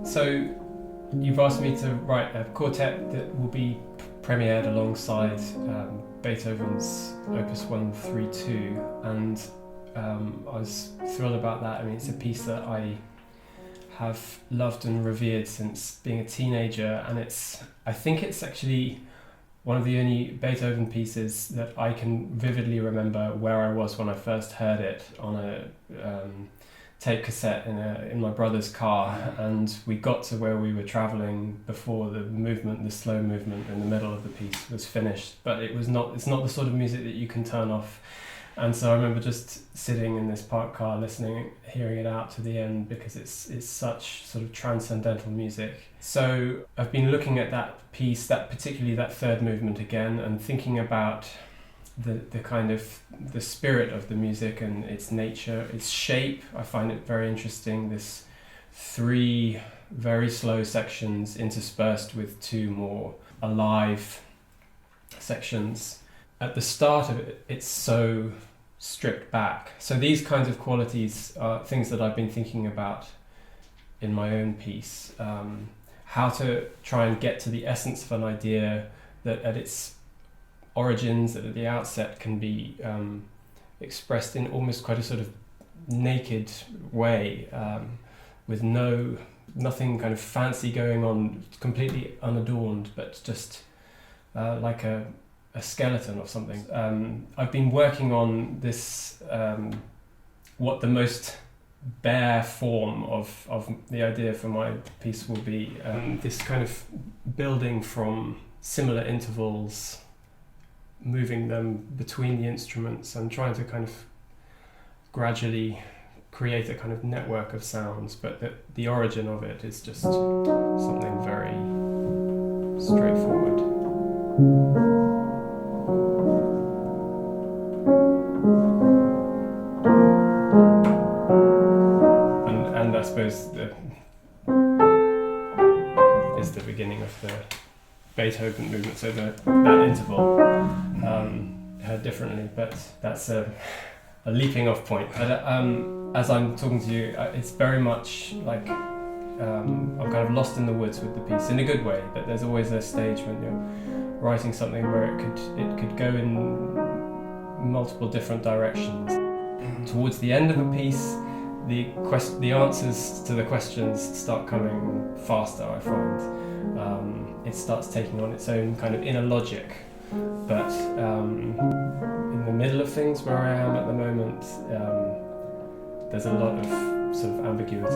So you've asked me to write a quartet that will be premiered alongside Beethoven's Opus 132, and I was thrilled about that. I mean, it's a piece that I have loved and revered since being a teenager, and I think it's actually one of the only Beethoven pieces that I can vividly remember where I was when I first heard it on a tape cassette in my brother's car, and we got to where we were traveling before the slow movement in the middle of the piece was finished. But it's not the sort of music that you can turn off. And so I remember just sitting in this parked car, listening, hearing it out to the end, because it's such sort of transcendental music. So I've been looking at that piece, particularly that third movement again, and thinking about the kind of the spirit of the music and its nature, its shape. I find it very interesting. This 3 very slow sections interspersed with 2 more alive sections. At the start of it, it's so stripped back. So these kinds of qualities are things that I've been thinking about in my own piece. How to try and get to the essence of an idea that at its origins, that at the outset can be expressed in almost quite a sort of naked way, with nothing kind of fancy going on, completely unadorned, but just like a skeleton or something. I've been working on this, what the most bare form of the idea for my piece will be, this kind of building from similar intervals, moving them between the instruments and trying to kind of gradually create a kind of network of sounds, but the origin of it is just something very straightforward. And I suppose is the beginning of the Beethoven movement, so that interval heard differently, but that's a leaping off point. As I'm talking to you, it's very much like I'm kind of lost in the woods with the piece, in a good way, but there's always a stage when you're writing something where it could go in multiple different directions. Towards the end of a piece, the answers to the questions start coming faster, I find. It starts taking on its own kind of inner logic, but in the middle of things where I am at the moment, there's a lot of sort of ambiguity.